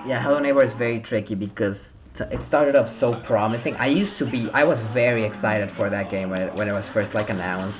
Yeah, Hello Neighbor is very tricky because it started off so promising. I was very excited for that game when it was first like announced.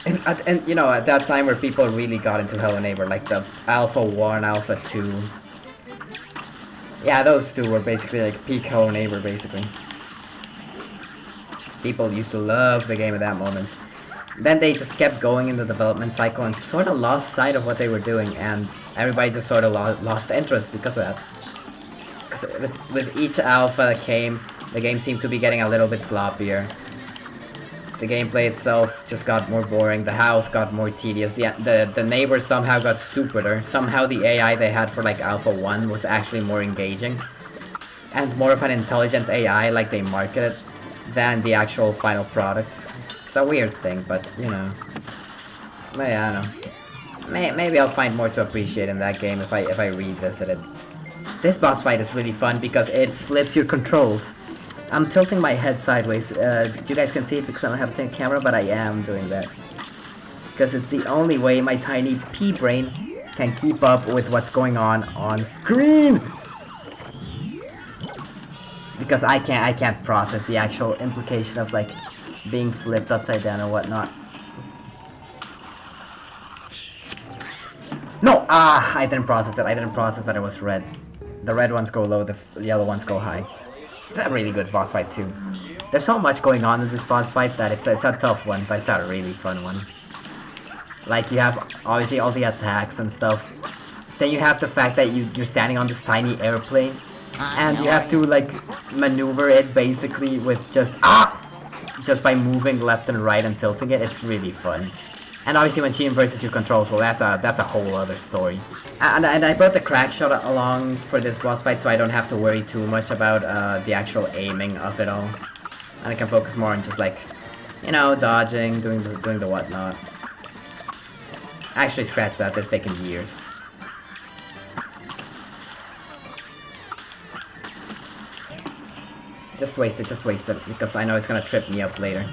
And you know, at that time where people really got into Hello Neighbor, like the Alpha 1, Alpha 2. Yeah, those two were basically like peak Hello Neighbor, basically. People used to love the game at that moment. Then they just kept going in the development cycle and sort of lost sight of what they were doing, and everybody just sort of lost interest because of that. Because with each alpha that came, the game seemed to be getting a little bit sloppier. The gameplay itself just got more boring, the house got more tedious, the neighbors somehow got stupider, somehow the AI they had for like Alpha 1 was actually more engaging, and more of an intelligent AI like they marketed, than the actual final product. It's a weird thing, but you know. Maybe, I don't know. Maybe I'll find more to appreciate in that game if I revisit it. This boss fight is really fun because it flips your controls. I'm tilting my head sideways. You guys can see it because I don't have a camera, but I am doing that. Because it's the only way my tiny pea brain can keep up with what's going on screen. Because I can't process the actual implication of like being flipped upside down or whatnot. No! Ah! I didn't process it. I didn't process that it was red. The red ones go low, the yellow ones go high. It's a really good boss fight too. There's so much going on in this boss fight that it's a tough one, but it's a really fun one. Like, you have obviously all the attacks and stuff. Then you have the fact that you're standing on this tiny airplane, and you have to like maneuver it basically with just by moving left and right and tilting it. It's really fun. And obviously when she inverses your controls, well, that's a whole other story. And I brought the crack shot along for this boss fight, so I don't have to worry too much about the actual aiming of it all. And I can focus more on just like, you know, dodging, doing the whatnot. Actually, scratch that. That's taken years. Just waste it, because I know it's gonna trip me up later.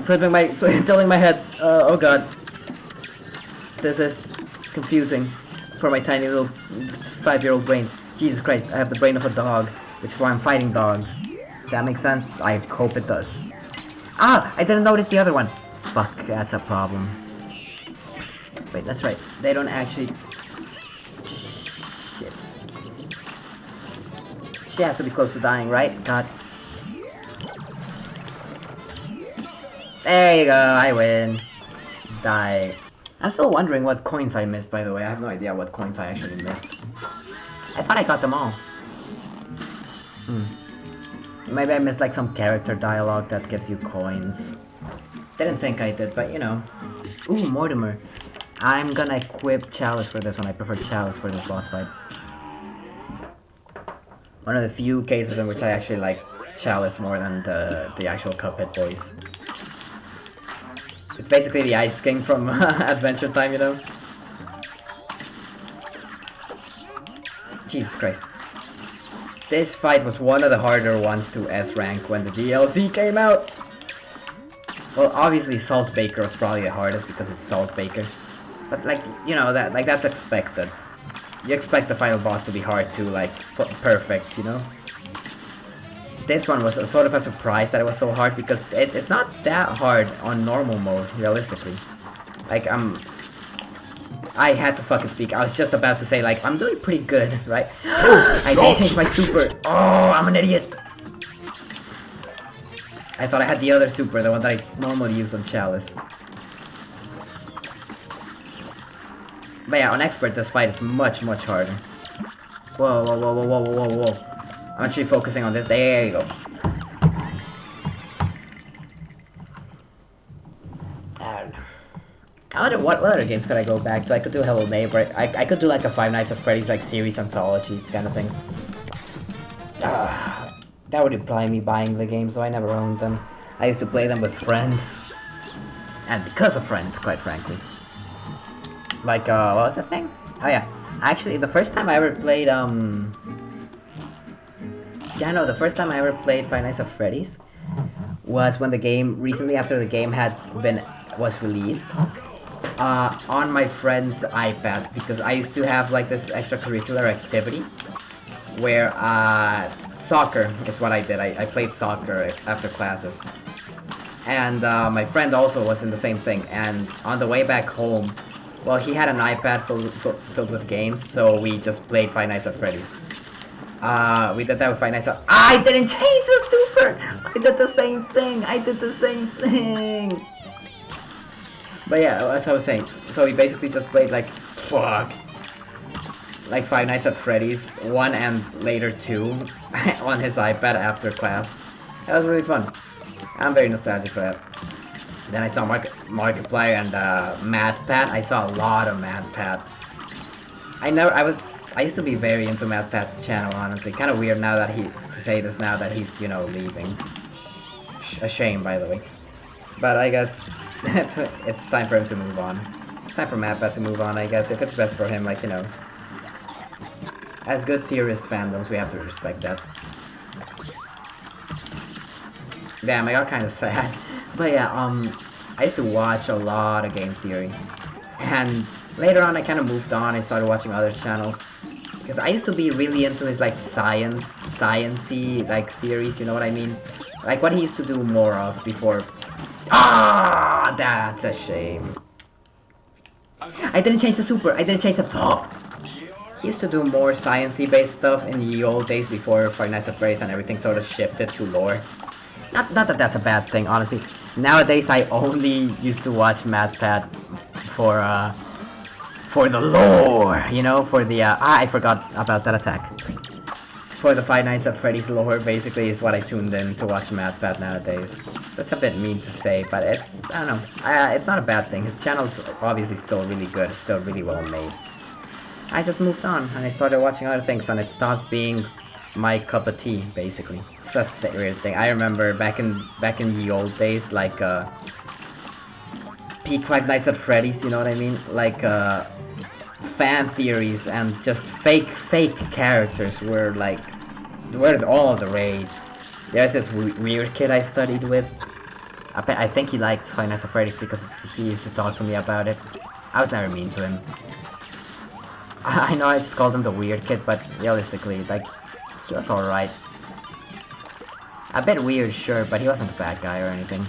Tilting my head. Oh god. This is confusing for my tiny little 5-year-old brain. Jesus Christ, I have the brain of a dog, which is why I'm fighting dogs. Does that make sense? I hope it does. Ah! I didn't notice the other one! Fuck, that's a problem. Wait, that's right. They don't actually... Shit. She has to be close to dying, right? God. There you go, I win. Die. I'm still wondering what coins I missed, by the way. I have no idea what coins I actually missed. I thought I got them all. Maybe I missed like some character dialogue that gives you coins. Didn't think I did, but you know. Ooh, Mortimer. I'm gonna equip Chalice for this one. I prefer Chalice for this boss fight. One of the few cases in which I actually like Chalice more than the actual Cuphead boys. It's basically the Ice King from Adventure Time, you know? Jesus Christ. This fight was one of the harder ones to S-rank when the DLC came out. Well, obviously Saltbaker was probably the hardest because it's Saltbaker. But like, you know, that's expected. You expect the final boss to be hard too, like, perfect, you know? This one was sort of a surprise that it was so hard because it's not that hard on normal mode, realistically. Like, I had to fucking speak. I was just about to say, like, I'm doing pretty good, right? I didn't change my super. Oh, I'm an idiot. I thought I had the other super, the one that I normally use on Chalice. But yeah, on Expert, this fight is much, much harder. Whoa, whoa, whoa, whoa, whoa, whoa, whoa, whoa. I'm actually focusing on this. There you go. I wonder what other games could I go back to. I could do Hello Neighbor. I could do like a Five Nights at Freddy's like series anthology kind of thing. That would imply me buying the games, though I never owned them. I used to play them with friends. And because of friends, quite frankly. Like, what was that thing? Oh yeah. Actually, the first time I ever played, yeah, no, the first time I ever played Five Nights at Freddy's was when the game, recently after the game was released. on my friend's iPad, because I used to have like this extracurricular activity where soccer is what I did. I played soccer after classes. And my friend also was in the same thing. And on the way back home, well, he had an iPad filled with games, so we just played Five Nights at Freddy's. We did that with Five Nights at... I didn't change the super! I did the same thing! I did the same thing! But yeah, as I was saying, so we basically just played like, fuck, like Five Nights at Freddy's 1 and later 2 on his iPad after class. That was really fun. I'm very nostalgic for that. Then I saw Markiplier and MatPat. I saw a lot of MatPat. I used to be very into MatPat's channel, honestly. Kind of weird now that to say this now that he's, you know, leaving. A shame, by the way. But I guess it's time for him to move on. It's time for MatPat to move on, I guess, if it's best for him, like, you know. As good theorist fandoms, we have to respect that. Damn, I got kind of sad. But yeah, I used to watch a lot of game theory. And later on, I kind of moved on. I started watching other channels. Because I used to be really into his, like, sciencey, like, theories, you know what I mean? Like, what he used to do more of before... Ah, that's a shame. I didn't change the super. I didn't change the top. He used to do more sciencey based stuff in the old days before Five Nights at Freddy's and everything sort of shifted to lore. Not that that's a bad thing, honestly. Nowadays, I only used to watch MatPat for the lore, you know, for the I forgot about that attack. For the Five Nights at Freddy's lore, basically, is what I tuned in to watch MatPat nowadays. That's a bit mean to say, but it's, I don't know, it's not a bad thing. His channel's obviously still really good, still really well made. I just moved on, and I started watching other things, and it stopped being my cup of tea, basically. It's a weird thing. I remember back in the old days, like, peak Five Nights at Freddy's, you know what I mean? Like, fan theories and just fake characters were all the rage. There's this weird kid I studied with. I think he liked Five Nights at Freddy's because he used to talk to me about it. I was never mean to him. I know I just called him the weird kid, but realistically, like, he was alright. A bit weird, sure, but he wasn't a bad guy or anything.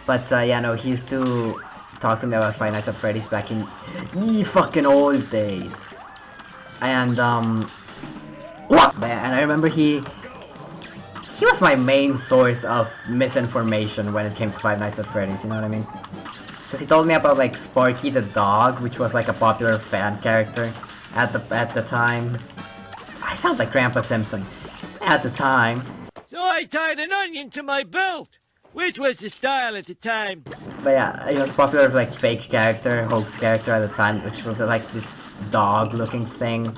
But, yeah, no, he used to talk to me about Five Nights at Freddy's back in ye fucking old days. And, what? And I remember he was my main source of misinformation when it came to Five Nights at Freddy's, you know what I mean? Because he told me about, like, Sparky the dog, which was, like, a popular fan character at the time. I sound like Grandpa Simpson. At the time. So I tied an onion to my belt, which was the style at the time. But yeah, he was a popular, like, fake character, hoax character at the time, which was, like, this dog-looking thing.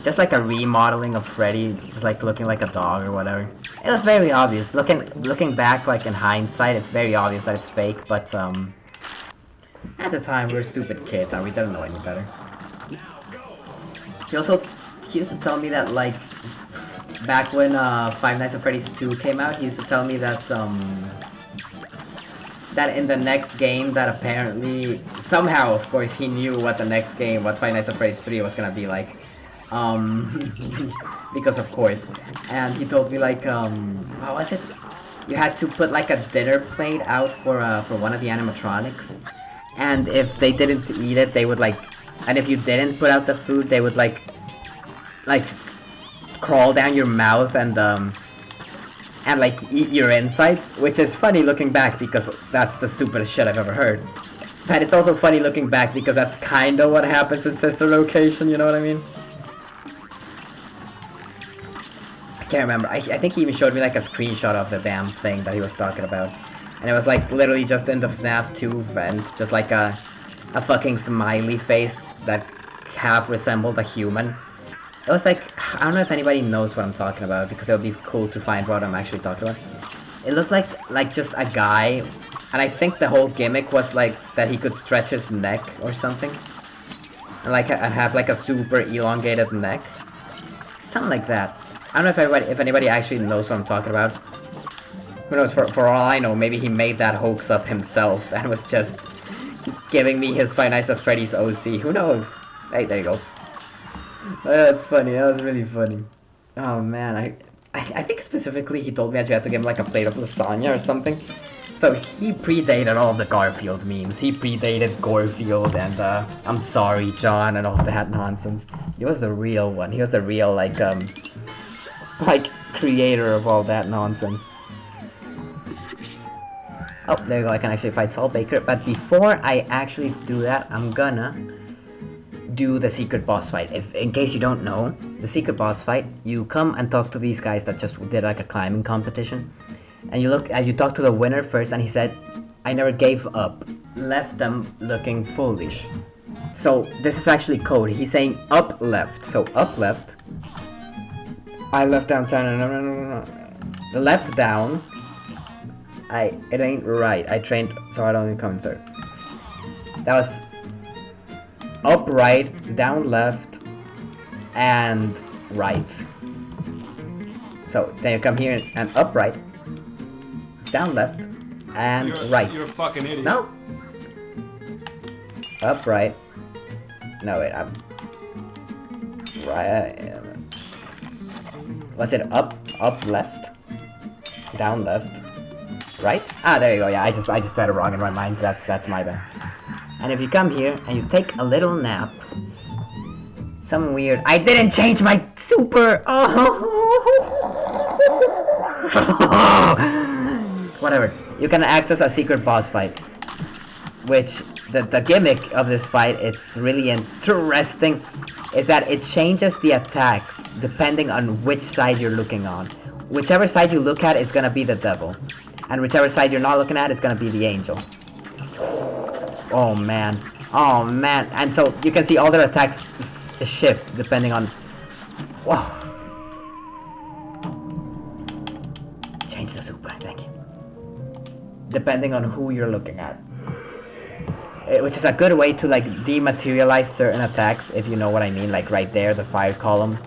Just like a remodeling of Freddy, just, like, looking like a dog or whatever. It was very obvious. Looking back, like, in hindsight, it's very obvious that it's fake, but, at the time, we were stupid kids, and we didn't know any better. He used to tell me that, like, back when Five Nights at Freddy's 2 came out, he used to tell me that that in the next game, that apparently, somehow, of course, he knew what the next game, what Five Nights at Freddy's 3 was gonna be like. Because of course. And he told me, like, what was it? You had to put, like, a dinner plate out for one of the animatronics. And if they didn't eat it, they would, like, and if you didn't put out the food, they would, like, crawl down your mouth and like, eat your insides, which is funny looking back because that's the stupidest shit I've ever heard. But it's also funny looking back because that's kinda what happens in Sister Location, you know what I mean? I can't remember. I think he even showed me, like, a screenshot of the damn thing that he was talking about. And it was, like, literally just in the FNAF 2 vent, just like a fucking smiley face that half resembled a human. It was like, I don't know if anybody knows what I'm talking about, because it would be cool to find what I'm actually talking about. It looked like just a guy, and I think the whole gimmick was, like, that he could stretch his neck or something. And, like, have, like, a super elongated neck. Something like that. I don't know if anybody actually knows what I'm talking about. Who knows, for all I know, maybe he made that hoax up himself and was just giving me his Five Nights at Freddy's OC. Who knows? Hey, there you go. That's funny. That was really funny. Oh man, I think specifically he told me that you had to give him like a plate of lasagna or something. So he predated all of the Garfield memes. He predated Gorefield and I'm sorry, John, and all that nonsense. He was the real one. He was the real like creator of all that nonsense. Oh, there you go. I can actually fight Saltbaker. But before I actually do that, I'm gonna do the secret boss fight. In case you don't know, the secret boss fight, you come and talk to these guys that just did like a climbing competition. And you talk to the winner first, and he said, "I never gave up." Left them looking foolish. So this is actually code. He's saying up left. So up left. I left down. No. The left down. It ain't right. I trained so I don't come third. That was up right, down left, and right. So then you come here and up right. Down left and right. You're a fucking idiot. No. Up right. No wait, I'm right. Was it up left? Down left. Right? Ah, there you go. Yeah, I just said it wrong in my mind. That's my bad. And if you come here and you take a little nap, some weird. I didn't change my super. Whatever. You can access a secret boss fight, which the gimmick of this fight, it's really interesting, is that it changes the attacks depending on which side you're looking on. Whichever side you look at is gonna be the devil, and whichever side you're not looking at is gonna be the angel. Oh man, and so you can see all their attacks shift depending on. Whoa. Change the super, thank you. Depending on who you're looking at, which is a good way to like dematerialize certain attacks, if you know what I mean. Like right there, the fire column.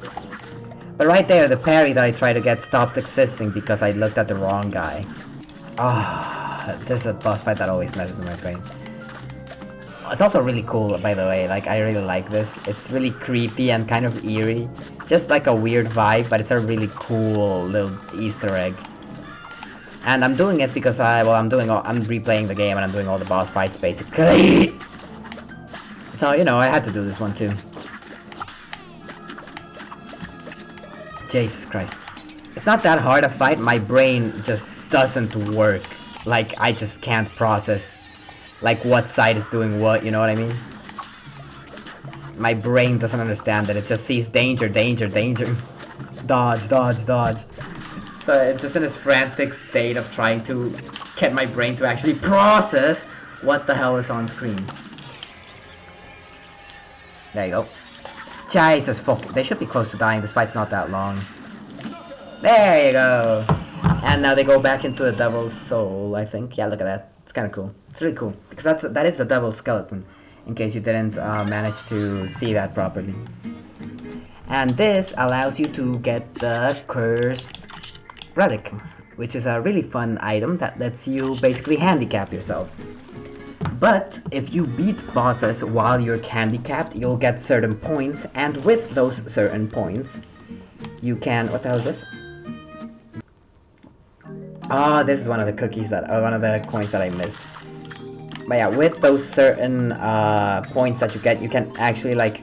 But right there, the parry that I tried to get stopped existing because I looked at the wrong guy. This is a boss fight that always messes with my brain. It's also really cool, by the way. Like, I really like this. It's really creepy and kind of eerie. Just like a weird vibe, but it's a really cool little Easter egg. And I'm doing it because I'm replaying the game and I'm doing all the boss fights, basically. So, you know, I had to do this one too. Jesus Christ. It's not that hard a fight, my brain just doesn't work. Like, I just can't process, like, what side is doing what, you know what I mean? My brain doesn't understand that, it just sees danger, danger, danger. Dodge, dodge, dodge. So, it's just in this frantic state of trying to get my brain to actually process what the hell is on screen. There you go. Jesus fuck, they should be close to dying, this fight's not that long. There you go! And now they go back into the devil's soul, I think. Yeah, look at that. It's kind of cool. It's really cool. Because that is the devil's skeleton, in case you didn't manage to see that properly. And this allows you to get the cursed relic, which is a really fun item that lets you basically handicap yourself. But if you beat bosses while you're handicapped, you'll get certain points, and with those certain points, you can... What the hell is this? Oh, this is one of the cookies that... one of the coins that I missed. But yeah, with those certain points that you get, you can actually, like,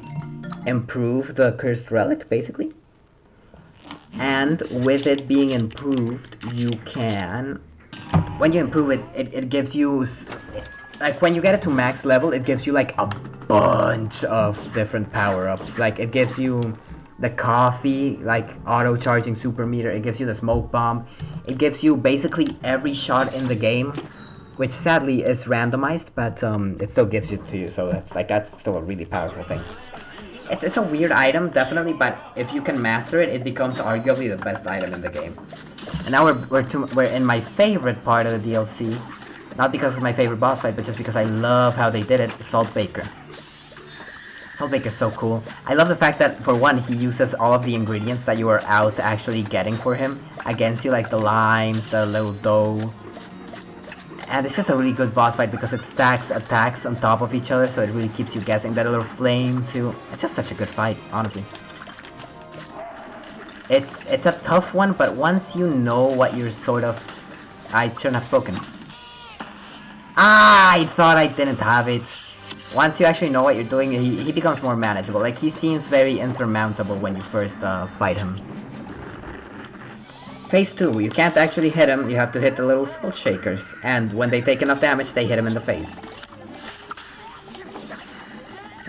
improve the cursed relic, basically. And with it being improved, you can... When you improve it, it gives you... Like, when you get it to max level, it gives you, like, a bunch of different power-ups. Like, it gives you the coffee, like, auto-charging super meter. It gives you the smoke bomb. It gives you basically every shot in the game, which sadly is randomized, but it still gives it to you. So that's still a really powerful thing. It's a weird item, definitely, but if you can master it, it becomes arguably the best item in the game. And now we're in my favorite part of the DLC. Not because it's my favorite boss fight, but just because I love how they did it, Saltbaker. Saltbaker's so cool. I love the fact that, for one, he uses all of the ingredients that you are out actually getting for him against you, like the limes, the little dough. And it's just a really good boss fight because it stacks attacks on top of each other, so it really keeps you guessing. That little flame, too. It's just such a good fight, honestly. It's a tough one, but once you know what you're sort of... I shouldn't have spoken. Ah, I thought I didn't have it. Once you actually know what you're doing, he becomes more manageable. Like, he seems very insurmountable when you first fight him. Phase 2, you can't actually hit him, you have to hit the little salt shakers. And when they take enough damage, they hit him in the face.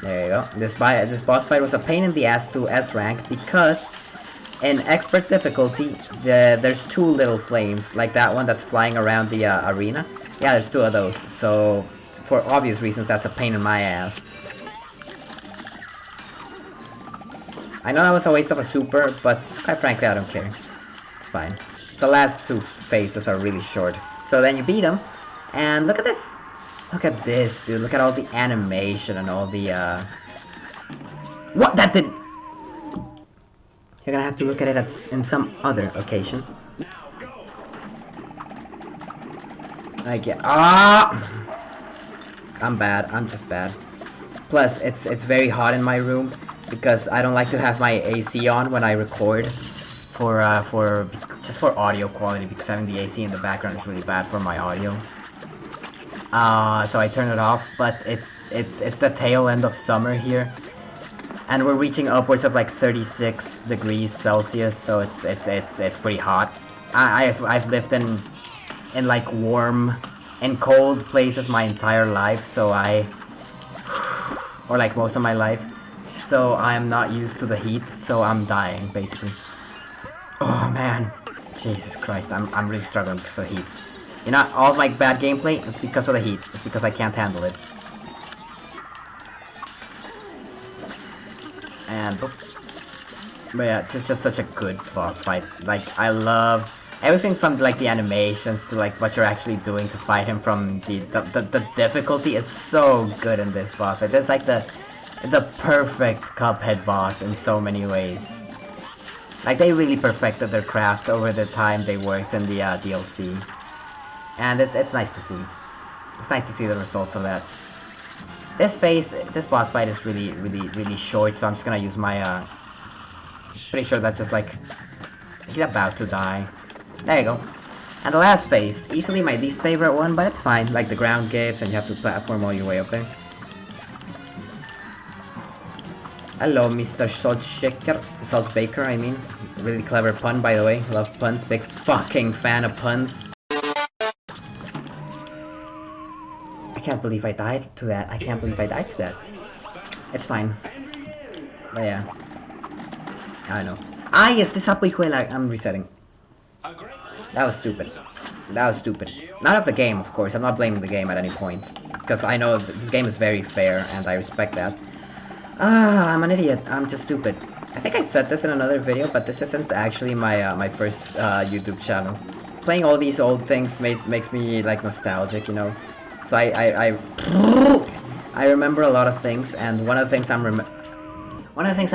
There you go. This boss fight was a pain in the ass to S rank because in expert difficulty, there's 2 little flames, like that one that's flying around the arena. Yeah, there's 2 of those, so for obvious reasons, that's a pain in my ass. I know that was a waste of a super, but quite frankly, I don't care. It's fine. The last 2 phases are really short. So then you beat him, and look at this. Look at this, dude. Look at all the animation and all the, What? That did... You're gonna have to look at it in some other occasion. Like, yeah. Ah! I'm bad. I'm just bad. Plus, it's very hot in my room because I don't like to have my AC on when I record just for audio quality, because having the AC in the background is really bad for my audio. So I turn it off, but it's the tail end of summer here, and we're reaching upwards of like 36 degrees Celsius, so it's pretty hot. I've lived in like warm and cold places my entire life, so or like most of my life, so I'm not used to the heat, so I'm dying basically. Oh man, Jesus Christ, I'm really struggling because of the heat. You know, all of my bad gameplay, it's because of the heat. It's because I can't handle it. And but yeah, it's just such a good boss fight. Like, I love everything from like the animations to like what you're actually doing to fight him. From the difficulty is so good in this boss fight. There's like the perfect Cuphead boss in so many ways. Like, they really perfected their craft over the time they worked in the DLC. And it's nice to see. It's nice to see the results of that. This boss fight is really short, so I'm just gonna use my, pretty sure that's just like, he's about to die. There you go. And the last phase, easily my least favorite one, but it's fine. Like, the ground gives, and you have to platform all your way up there. Hello, Mr. Saltbaker, I mean. Really clever pun, by the way. Love puns. Big fucking fan of puns. I can't believe I died to that. I can't believe I died to that. It's fine. But yeah. I don't know. Ah, yes, this Apuijuela. I'm resetting. That was stupid. That was stupid. Not of the game, of course. I'm not blaming the game at any point. Because I know this game is very fair, and I respect that. Ah, I'm an idiot. I'm just stupid. I think I said this in another video, but this isn't actually my my first YouTube channel. Playing all these old things makes me like nostalgic, you know. So I remember a lot of things, and one of the things I'm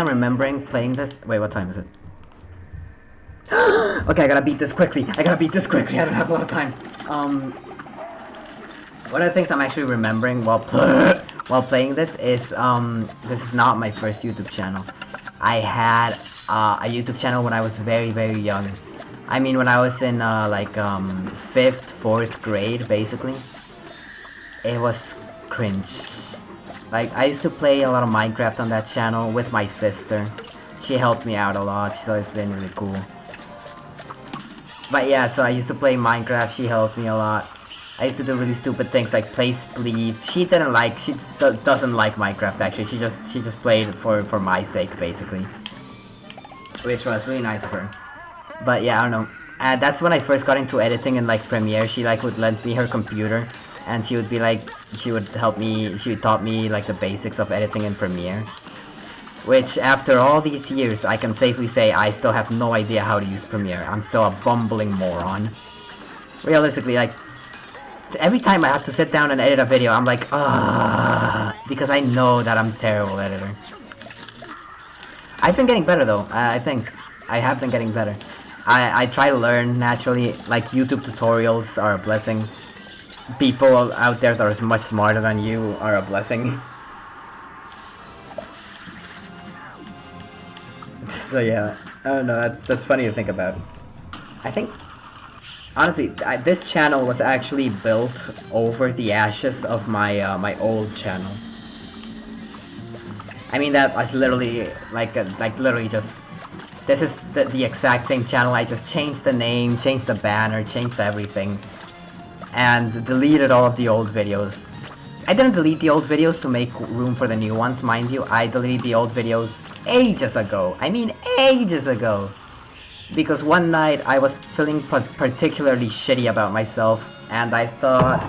remembering playing this. Wait, what time is it? Okay, I gotta beat this quickly. I don't have a lot of time. One of the things I'm actually remembering while playing this is this is not my first YouTube channel. I had a YouTube channel when I was very young. I mean, when I was in like 5th, 4th grade, basically. It was cringe. Like, I used to play a lot of Minecraft on that channel with my sister. She helped me out a lot. She's always been really cool. But yeah, so I used to play Minecraft. She helped me a lot. I used to do really stupid things like play Spleef. She doesn't like Minecraft, actually. She just played for my sake, basically. Which was really nice of her. But yeah, I don't know. That's when I first got into editing in like Premiere. She like would lend me her computer, and she would be like, she would taught me like the basics of editing in Premiere. Which, after all these years, I can safely say I still have no idea how to use Premiere. I'm still a bumbling moron. Realistically, like, every time I have to sit down and edit a video, I'm like, ah. because I know that I'm terrible editor. I've been getting better though. I think I have been getting better. I try to learn naturally. Like YouTube tutorials are a blessing. People out there that are much smarter than you are a blessing. So yeah, oh no, that's funny to think about. I think, honestly, this channel was actually built over the ashes of my my old channel. I mean, that was literally like literally just. This is the exact same channel. I just changed the name, changed the banner, changed everything, and deleted all of the old videos. I didn't delete the old videos to make room for the new ones, mind you. I deleted the old videos ages ago. I mean, ages ago. Because one night I was feeling particularly shitty about myself, and I thought,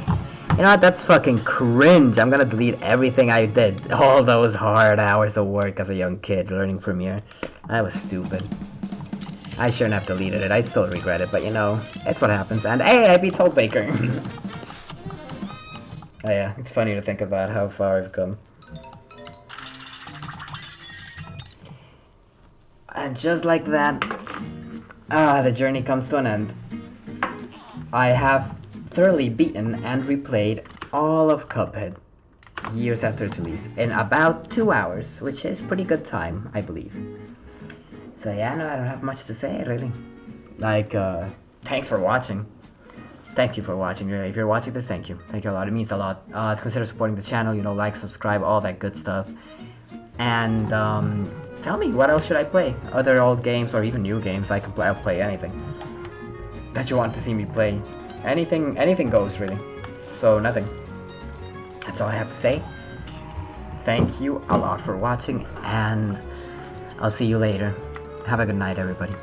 you know what, that's fucking cringe. I'm gonna delete everything I did. All those hard hours of work as a young kid learning Premiere. I was stupid. I shouldn't have deleted it. I'd still regret it, but you know, it's what happens. And hey, I beat Saltbaker. Oh yeah, it's funny to think about how far I've come. And just like that, the journey comes to an end. I have thoroughly beaten and replayed all of Cuphead years after its release in about 2 hours, which is pretty good time, I believe. So yeah, no, I don't have much to say, really. Like, thanks for watching. Thank you for watching, really. If you're watching this, thank you. Thank you a lot. It means a lot. Consider supporting the channel, you know, like, subscribe, all that good stuff. And, tell me, what else should I play? Other old games or even new games, I'll play anything that you want to see me play. Anything goes, really. So, nothing. That's all I have to say. Thank you a lot for watching, and I'll see you later. Have a good night, everybody.